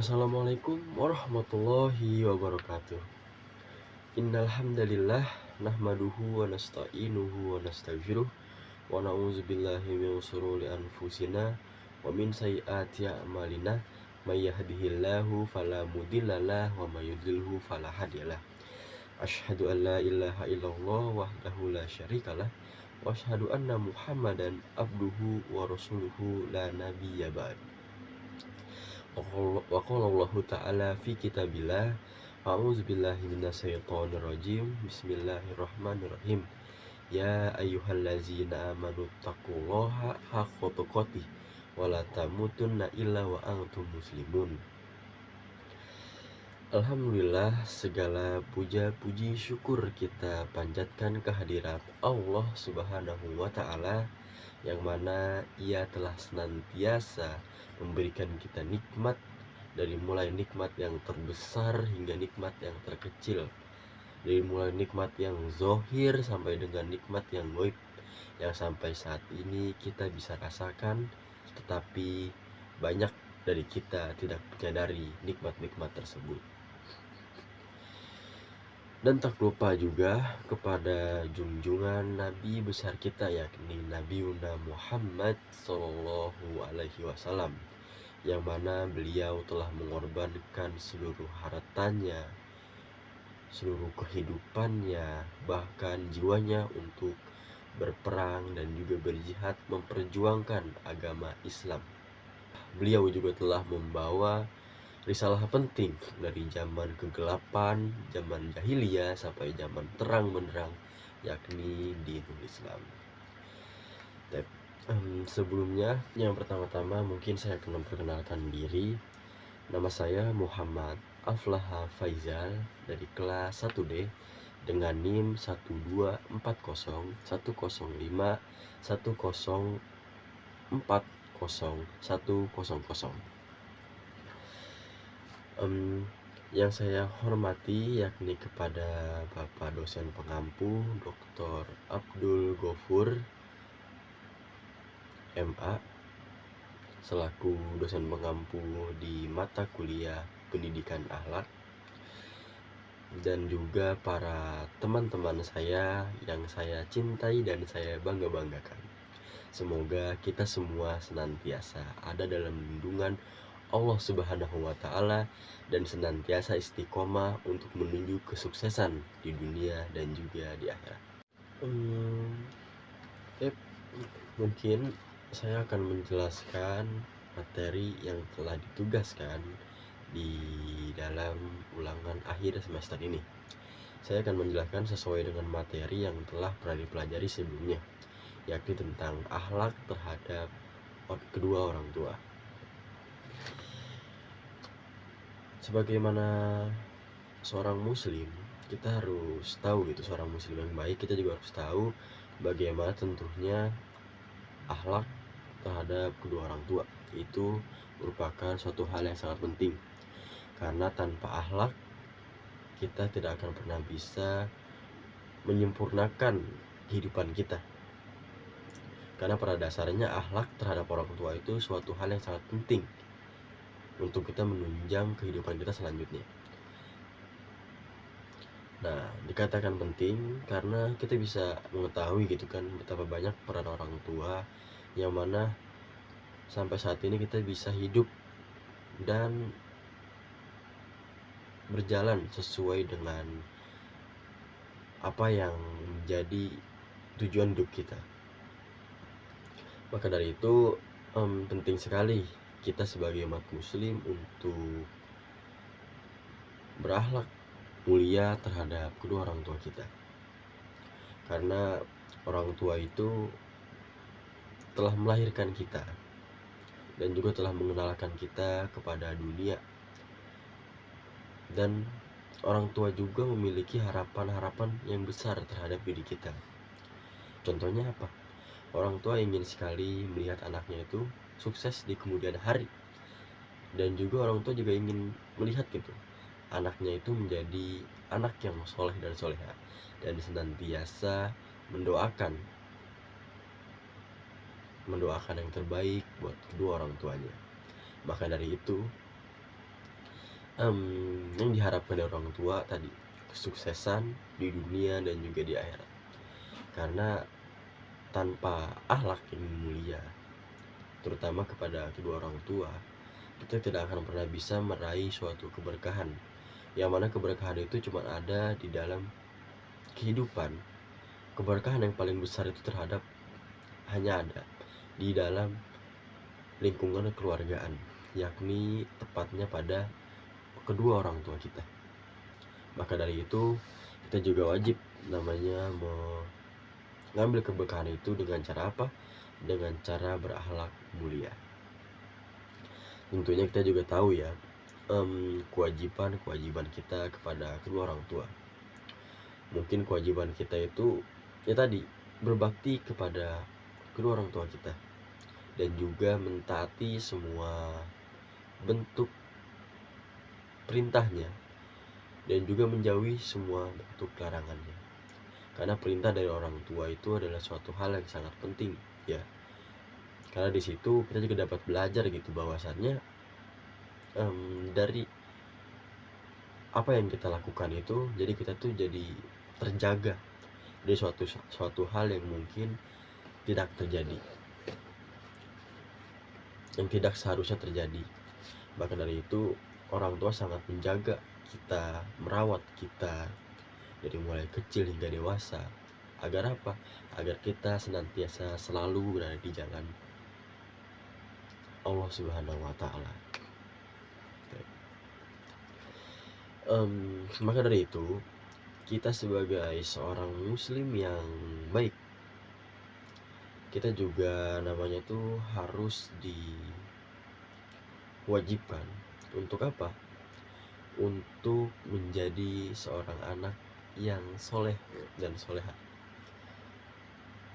Assalamualaikum warahmatullahi wabarakatuh. Innal hamdalillah nahmaduhu wa nasta'inuhu wa nastaghfiruh wa na'udzu billahi min shururi anfusina wa min sayyiati a'malina may yahdihillahu fala mudhillalah wa may yudhlilhu fala hadiyalah. Asyhadu an la ilaha illallah wahdahu la syarikalah wa asyhadu anna Muhammadan abduhu wa rasuluhu la nabiyya ba'd. Wa qala Allah ta'ala fi kitabillah a'udzu billahi minasyaitonir rajim. Bismillahirrahmanirrahim. Ya ayyuhallazina amanu taqullaha haqqa tuqatih wa la tamutunna illa wa antum muslimun. Alhamdulillah, segala puja puji syukur kita panjatkan kehadirat Allah Subhanahu wa ta'ala, yang mana Ia telah senantiasa memberikan kita nikmat, dari mulai nikmat yang terbesar hingga nikmat yang terkecil, dari mulai nikmat yang zohir sampai dengan nikmat yang goib, yang sampai saat ini kita bisa rasakan, tetapi banyak dari kita tidak menyadari nikmat-nikmat tersebut. Dan tak lupa juga kepada junjungan Nabi besar kita, yakni Nabi Muhammad Sallallahu Alaihi Wasallam, yang mana beliau telah mengorbankan seluruh hartanya, seluruh kehidupannya, bahkan jiwanya untuk berperang dan juga berjihad memperjuangkan agama Islam. Beliau juga telah membawa risalah penting dari zaman kegelapan, zaman jahiliyah sampai zaman terang benderang, yakni dinul Islam. Sebelumnya, yang pertama-tama mungkin saya akan memperkenalkan diri. Nama saya Muhammad Aflaha Faizal dari kelas 1D dengan NIM 12401040100. Yang saya hormati yakni kepada Bapak dosen pengampu Dr. Abdul Ghafur MA selaku dosen pengampu di mata kuliah pendidikan akhlak, dan juga para teman-teman saya yang saya cintai dan saya bangga-banggakan. Semoga kita semua senantiasa ada dalam lindungan Allah Subhanahu wa ta'ala dan senantiasa istiqomah untuk menuju kesuksesan di dunia dan juga di akhirat. Mungkin saya akan menjelaskan materi yang telah ditugaskan di dalam ulangan akhir semester ini. Saya akan menjelaskan sesuai dengan materi yang telah pernah dipelajari sebelumnya, yakni tentang akhlak terhadap kedua orang tua. Sebagaimana seorang muslim, kita harus tahu seorang muslim yang baik, kita juga harus tahu bagaimana tentunya akhlak terhadap kedua orang tua. Itu merupakan suatu hal yang sangat penting, karena tanpa akhlak kita tidak akan pernah bisa menyempurnakan kehidupan kita. Karena pada dasarnya akhlak terhadap orang tua itu suatu hal yang sangat penting untuk kita menunjang kehidupan kita selanjutnya. Nah, dikatakan penting karena kita bisa mengetahui betapa banyak peran orang tua yang mana sampai saat ini kita bisa hidup dan berjalan sesuai dengan apa yang menjadi tujuan hidup kita. Maka dari itu penting sekali kita sebagai umat muslim untuk berakhlak mulia terhadap kedua orang tua kita, karena orang tua itu telah melahirkan kita dan juga telah mengenalkan kita kepada dunia, dan orang tua juga memiliki harapan-harapan yang besar terhadap diri kita. Contohnya apa? Orang tua ingin sekali melihat anaknya itu sukses di kemudian hari, dan juga orang tua juga ingin melihat anaknya itu menjadi anak yang soleh dan soleha, dan senantiasa mendoakan yang terbaik buat kedua orang tuanya. Maka dari itu Yang diharapkan dari orang tua tadi kesuksesan di dunia dan juga di akhirat. Karena tanpa akhlak yang mulia, terutama kepada kedua orang tua, kita tidak akan pernah bisa meraih suatu keberkahan. Yang mana keberkahan itu cuma ada di dalam kehidupan. Keberkahan yang paling besar itu hanya ada di dalam lingkungan kekeluargaan, yakni tepatnya pada kedua orang tua kita. Maka dari itu kita juga wajib mengambil keberkahan itu dengan cara apa? Dengan cara berakhlak mulia. Tentunya kita juga tahu ya, kewajiban kita kepada kedua orang tua. Mungkin kewajiban kita itu ya tadi, berbakti kepada kedua orang tua kita dan juga mentaati semua bentuk perintahnya dan juga menjauhi semua bentuk larangannya. Karena perintah dari orang tua itu adalah suatu hal yang sangat penting ya. Karena di situ kita juga dapat belajar gitu bahwasannya dari apa yang kita lakukan itu, jadi kita tuh jadi terjaga dari suatu hal yang mungkin tidak terjadi, yang tidak seharusnya terjadi. Maka dari itu orang tua sangat menjaga kita, merawat kita dari mulai kecil hingga dewasa. Agar apa? Agar kita senantiasa selalu berada di jalan Allah Subhanahu wa Ta'ala. Maka dari itu, kita sebagai seorang muslim yang baik, kita juga namanya tuh harus diwajibkan untuk apa? Untuk menjadi seorang anak yang soleh dan soleha.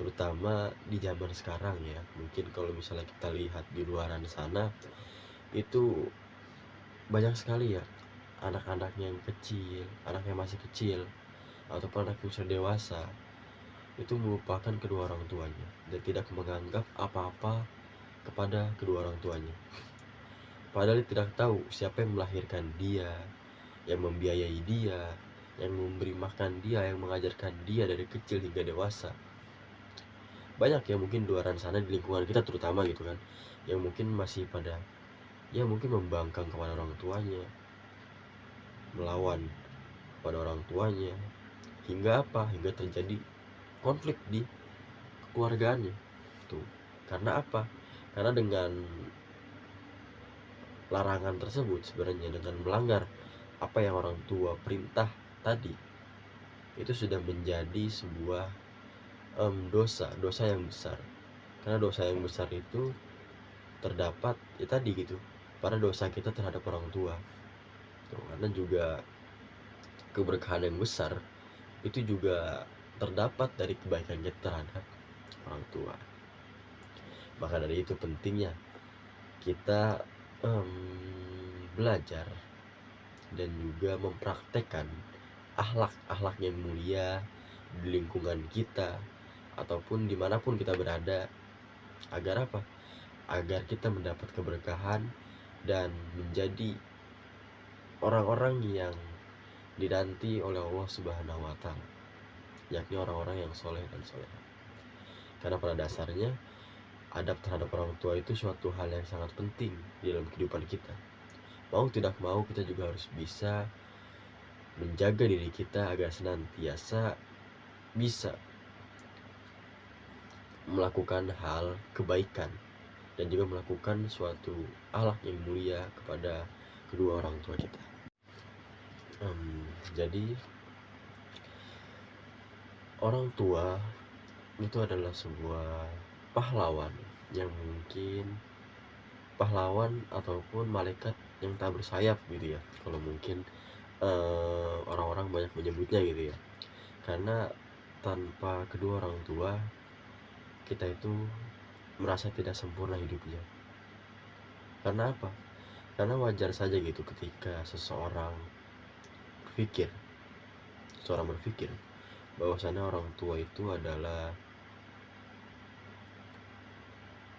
Terutama di zaman sekarang ya. Mungkin kalau misalnya kita lihat di luaran sana, itu banyak sekali ya anak-anak yang kecil, anak yang masih kecil ataupun anak yang sudah dewasa itu melupakan kedua orang tuanya dan tidak menganggap apa-apa kepada kedua orang tuanya. Padahal tidak tahu siapa yang melahirkan dia, yang membiayai dia, yang memberi makan dia, yang mengajarkan dia dari kecil hingga dewasa. Banyak ya mungkin di luar sana di lingkungan kita terutama gitu kan, yang mungkin masih pada ya mungkin membangkang kepada orang tuanya, melawan pada orang tuanya, hingga apa? Hingga terjadi konflik di keluargaannya. Tuh. Karena apa? Karena dengan larangan tersebut sebenarnya, dengan melanggar apa yang orang tua perintah tadi, itu sudah menjadi sebuah dosa yang besar. Karena dosa yang besar itu terdapat ya tadi gitu, pada dosa kita terhadap orang tua. Tuh, karena juga keberkahan yang besar itu juga terdapat dari kebaikan kita terhadap orang tua. Maka dari itu pentingnya kita belajar dan juga mempraktekkan akhlak yang mulia di lingkungan kita ataupun dimanapun kita berada. Agar apa? Agar kita mendapat keberkahan dan menjadi orang-orang yang dinanti oleh Allah Subhanahu wa Ta'ala, yakni orang-orang yang soleh dan soleha. Karena pada dasarnya adab terhadap orang tua itu suatu hal yang sangat penting di dalam kehidupan kita. Mau tidak mau kita juga harus bisa menjaga diri kita agar senantiasa bisa melakukan hal kebaikan dan juga melakukan suatu akhlak yang mulia kepada kedua orang tua kita. Jadi orang tua itu adalah sebuah pahlawan yang mungkin pahlawan ataupun malaikat yang tak bersayap gitu ya, kalau mungkin orang-orang banyak menyebutnya gitu ya. Karena tanpa kedua orang tua kita itu merasa tidak sempurna hidupnya. Karena apa? Karena wajar saja gitu ketika seseorang berpikir bahwasannya orang tua itu adalah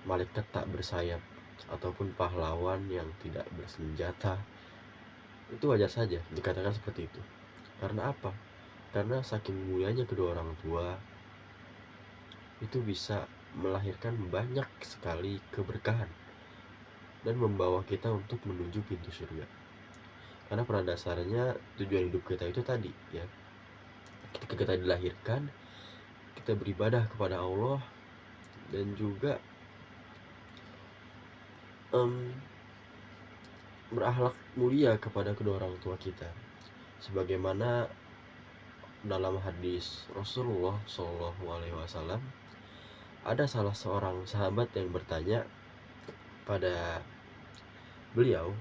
malaikat tak bersayap ataupun pahlawan yang tidak bersenjata, itu wajar saja dikatakan seperti itu. Karena apa? Karena saking mulianya kedua orang tua itu bisa melahirkan banyak sekali keberkahan dan membawa kita untuk menuju pintu surga. Karena pada dasarnya tujuan hidup kita itu tadi ya, ketika kita dilahirkan kita beribadah kepada Allah dan juga berakhlak mulia kepada kedua orang tua kita, sebagaimana dalam hadis Rasulullah SAW ada salah seorang sahabat yang bertanya pada beliau,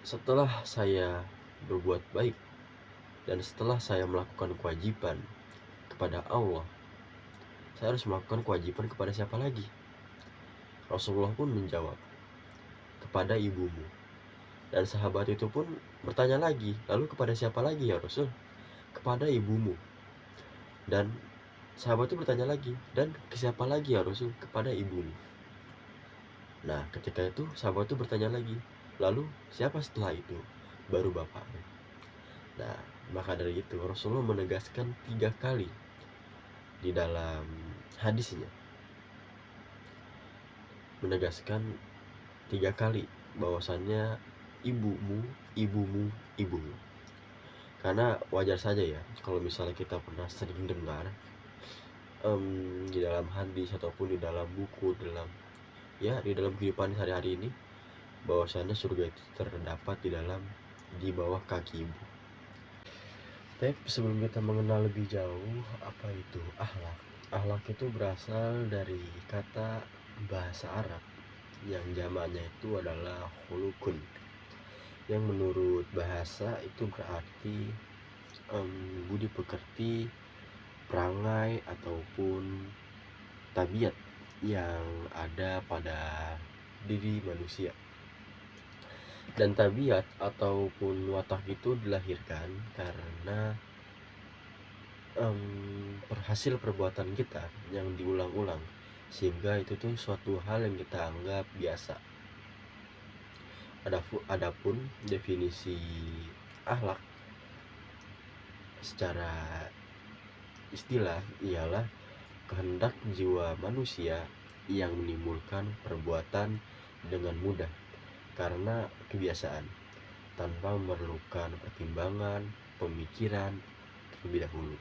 setelah saya berbuat baik dan setelah saya melakukan kewajiban kepada Allah, saya harus melakukan kewajiban kepada siapa lagi? Rasulullah pun menjawab, kepada ibumu. Dan sahabat itu pun bertanya lagi, lalu kepada siapa lagi ya Rasul? Kepada ibumu. Dan sahabat itu bertanya lagi, dan ke siapa lagi ya Rasul? Kepada ibumu. Nah ketika itu sahabat itu bertanya lagi, lalu siapa setelah itu? Baru bapakmu. Nah maka dari itu Rasulullah menegaskan 3 kali di dalam hadisnya, menegaskan 3 kali bahwasannya ibumu, ibumu, ibumu. Karena wajar saja ya kalau misalnya kita pernah sering dengar di dalam hadis ataupun di dalam buku, di dalam kehidupan sehari-hari ini, bahwasannya surga itu terdapat di bawah kaki ibu. Tapi sebelum kita mengenal lebih jauh apa itu akhlak. Akhlak itu berasal dari kata bahasa Arab yang jamaknya itu adalah khulukun, yang menurut bahasa itu berarti budi pekerti, perangai ataupun tabiat yang ada pada diri manusia. Dan tabiat ataupun watak itu dilahirkan karena hasil perbuatan kita yang diulang-ulang, sehingga itu tuh suatu hal yang kita anggap biasa. Adapun definisi akhlak secara istilah ialah kehendak jiwa manusia yang menimbulkan perbuatan dengan mudah karena kebiasaan, tanpa memerlukan pertimbangan, pemikiran terlebih dahulu.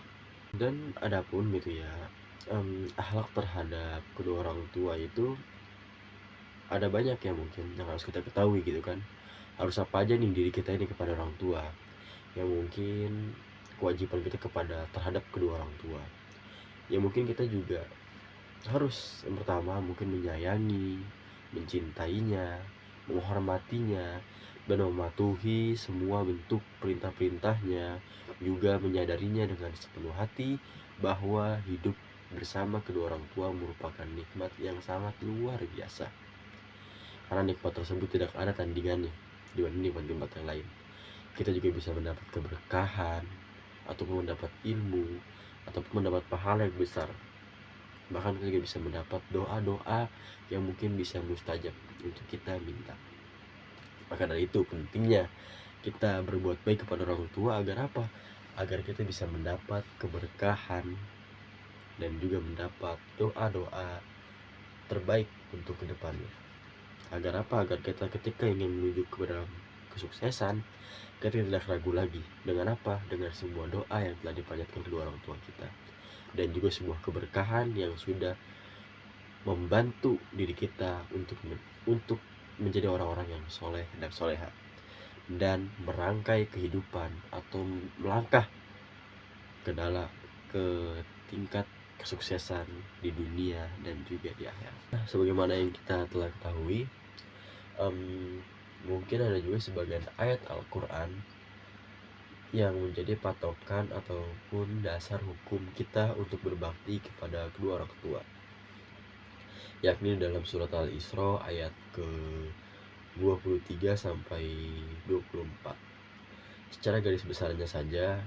Dan adapun gitu ya, akhlak terhadap kedua orang tua itu ada banyak ya mungkin yang harus kita ketahui gitu kan. Harus apa aja nih diri kita ini kepada orang tua, yang mungkin kewajiban kita terhadap kedua orang tua. Ya mungkin kita juga harus yang pertama mungkin menyayangi, mencintainya, menghormatinya, dan mematuhi semua bentuk perintah-perintahnya, juga menyadarinya dengan sepenuh hati bahwa hidup bersama kedua orang tua merupakan nikmat yang sangat luar biasa, karena nikmat tersebut tidak ada tandingannya dibanding nikmat-nikmat yang lain. Kita juga bisa mendapat keberkahan ataupun mendapat ilmu ataupun mendapat pahala yang besar. Bahkan kita juga bisa mendapat doa-doa yang mungkin bisa mustajab untuk kita minta. Maka dari itu pentingnya kita berbuat baik kepada orang tua agar apa? Agar kita bisa mendapat keberkahan dan juga mendapat doa-doa terbaik untuk kedepannya. Agar apa? Agar kita ketika ingin menuju kepada kesuksesan, kita tidak ragu lagi. Dengan apa? Dengan semua doa yang telah dipanjatkan kedua orang tua kita, dan juga sebuah keberkahan yang sudah membantu diri kita untuk menjadi orang-orang yang soleh dan soleha, dan merangkai kehidupan atau melangkah ke tingkat kesuksesan di dunia dan juga di akhirat. Nah, sebagaimana yang kita telah ketahui, mungkin ada juga sebagian ayat Al-Quran yang menjadi patokan ataupun dasar hukum kita untuk berbakti kepada kedua orang tua, yakni dalam surat Al-Isra ayat ke 23 sampai 24. Secara garis besarnya saja,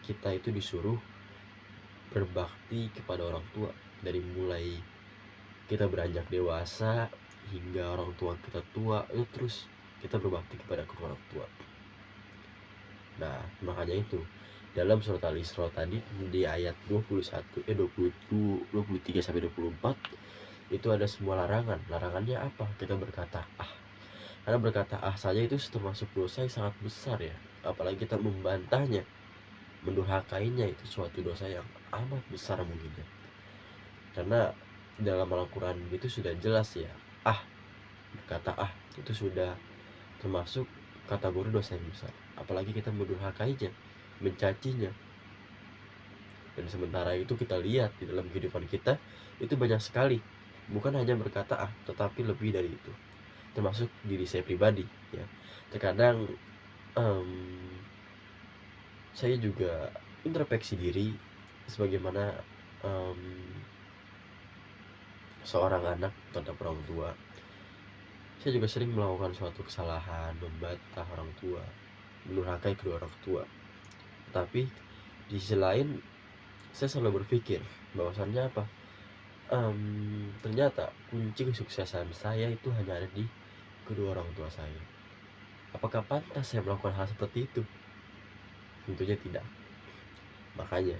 kita itu disuruh berbakti kepada orang tua dari mulai kita beranjak dewasa hingga orang tua kita tua, itu terus kita berbakti kepada kedua orang tua. Nah, makanya itu dalam surat Al-Isra tadi di ayat 23 sampai 24 itu ada semua larangan. Larangannya apa? Kita berkata ah. Karena berkata ah saja itu termasuk dosa yang sangat besar ya. Apalagi kita membantahnya, mendurhakainya, itu suatu dosa yang amat besar mungkin ya. Karena dalam Al-Quran itu sudah jelas ya, ah, berkata ah itu sudah termasuk kategori dosa yang besar. Apalagi kita mendurhakainya, mencacinya. Dan sementara itu kita lihat di dalam kehidupan kita itu banyak sekali, bukan hanya berkata ah, tetapi lebih dari itu, termasuk diri saya pribadi ya. Terkadang saya juga introspeksi diri sebagaimana seorang anak terhadap orang tua. Saya juga sering melakukan suatu kesalahan, membantah orang tua, mendurhakai kedua orang tua. Tapi di sisi lain saya selalu berpikir bahwasannya apa? Ternyata kunci kesuksesan saya itu hanya ada di kedua orang tua saya. Apakah pantas saya melakukan hal seperti itu? Tentunya tidak. Makanya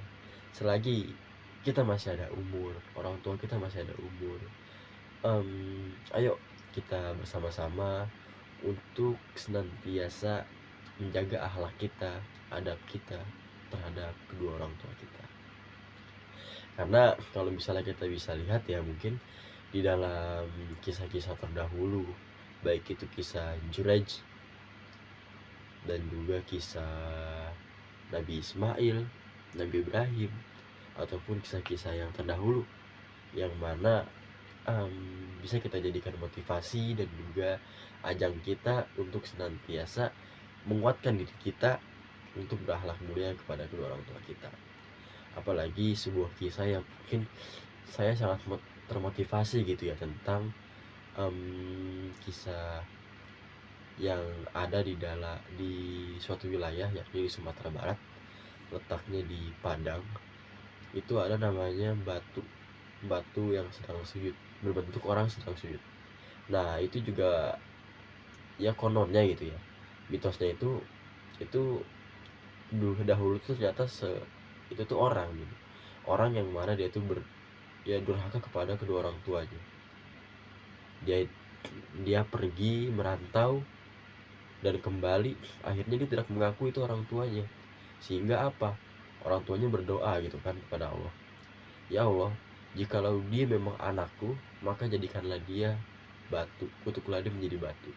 selagi kita masih ada umur, orang tua kita masih ada umur, ayo kita bersama-sama untuk senantiasa menjaga akhlak kita, adab kita terhadap kedua orang tua kita. Karena kalau misalnya kita bisa lihat ya, mungkin di dalam kisah-kisah terdahulu, baik itu kisah Juraj dan juga kisah Nabi Ismail, Nabi Ibrahim, ataupun kisah-kisah yang terdahulu yang mana bisa kita jadikan motivasi dan juga ajang kita untuk senantiasa menguatkan diri kita untuk berakhlak mulia kepada kedua orang tua kita. Apalagi sebuah kisah yang mungkin saya sangat termotivasi gitu ya, tentang kisah yang ada di suatu wilayah yakni di Sumatera Barat, letaknya di Padang. Itu ada namanya batu yang sedang sujud, berbentuk orang sedang sujud. Nah itu juga ya kononnya gitu ya, mitosnya itu dahulu tuh ternyata itu tuh orang gitu, orang yang mana dia tuh durhaka kepada kedua orang tuanya. Dia pergi merantau dan kembali, akhirnya dia tidak mengaku itu orang tuanya. Sehingga apa, orang tuanya berdoa gitu kan kepada Allah, ya Allah, jikalau dia memang anakku, maka jadikanlah dia batu, kutuklah dia menjadi batu.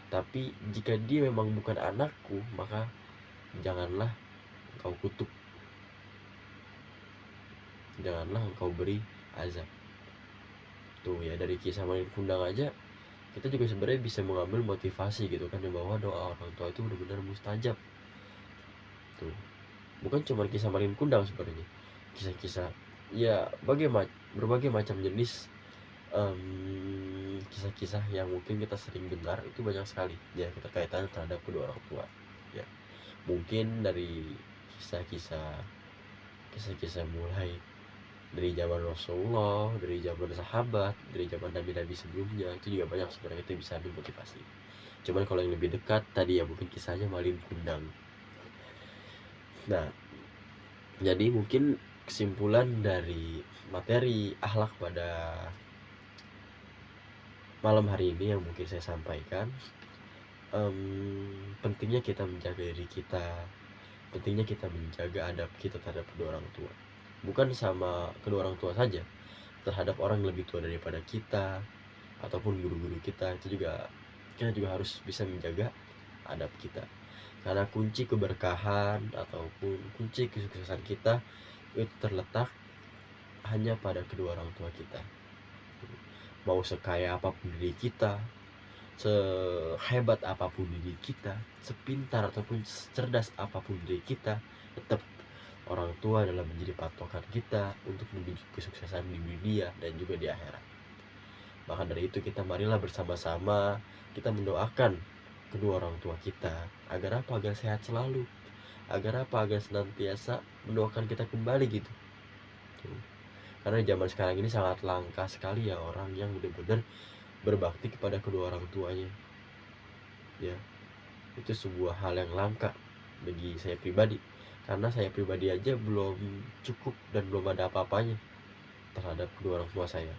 Tapi jika dia memang bukan anakku, maka janganlah engkau kutuk, janganlah engkau beri azab. Tuh ya, dari kisah Malin Kundang aja kita juga sebenarnya bisa mengambil motivasi gitu kan, bahwa doa orang tua itu benar-benar mustajab. Tuh, bukan cuma kisah Malin Kundang sebenarnya, kisah-kisah ya berbagai macam jenis kisah-kisah yang mungkin kita sering dengar itu banyak sekali ya keterkaitan terhadap kedua orang tua ya. Mungkin dari kisah-kisah mulai dari zaman Rasulullah, dari zaman sahabat, dari zaman nabi-nabi sebelumnya, itu juga banyak sebenarnya itu bisa dimotivasi. Cuman kalau yang lebih dekat tadi ya mungkin kisahnya Malin Kundang. Nah, jadi mungkin kesimpulan dari materi akhlak pada malam hari ini yang mungkin saya sampaikan, pentingnya kita menjaga diri kita, pentingnya kita menjaga adab kita terhadap kedua orang tua. Bukan sama kedua orang tua saja, terhadap orang yang lebih tua daripada kita ataupun guru-guru kita, kita juga harus bisa menjaga adab kita. Karena kunci keberkahan ataupun kunci kesuksesan kita itu terletak hanya pada kedua orang tua kita. Mau sekaya apapun diri kita, sehebat apapun diri kita, sepintar ataupun cerdas apapun diri kita, tetap orang tua adalah menjadi patokan kita untuk menuju kesuksesan di dunia dan juga di akhirat. Maka dari itu kita marilah bersama-sama kita mendoakan kedua orang tua kita agar apa, agar sehat selalu, agar apa, agar senantiasa mendoakan kita kembali gitu. Karena zaman sekarang ini sangat langka sekali ya orang yang benar-benar berbakti kepada kedua orang tuanya. Ya, itu sebuah hal yang langka bagi saya pribadi. Karena saya pribadi aja belum cukup dan belum ada apa-apanya terhadap kedua orang tua saya.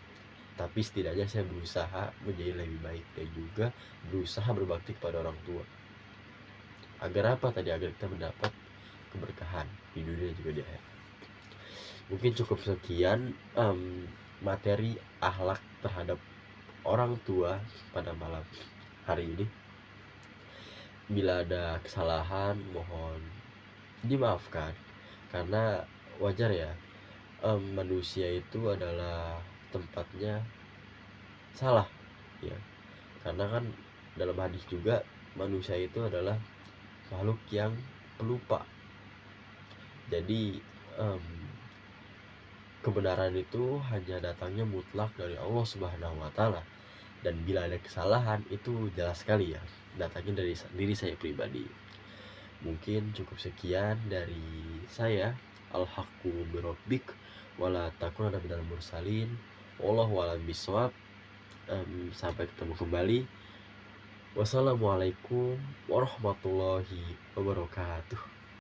Tapi setidaknya saya berusaha menjadi lebih baik dan juga berusaha berbakti kepada orang tua. Agar apa tadi? Agar kita mendapat keberkahan di dunia dan juga di akhirat. Mungkin cukup sekian materi akhlak terhadap orang tua pada malam hari ini. Bila ada kesalahan mohon dimaafkan, karena wajar ya, manusia itu adalah tempatnya salah ya. Karena kan dalam hadis juga manusia itu adalah makhluk yang pelupa. Jadi kebenaran itu hanya datangnya mutlak dari Allah Subhanahu wa taala. Dan bila ada kesalahan itu jelas sekali ya datangnya dari diri saya pribadi. Mungkin cukup sekian dari saya. Al-haqqu birabbik wala takunanna minal mursalin. Wallahu a'lam bishawab. Sampai ketemu kembali. Wassalamualaikum warahmatullahi wabarakatuh.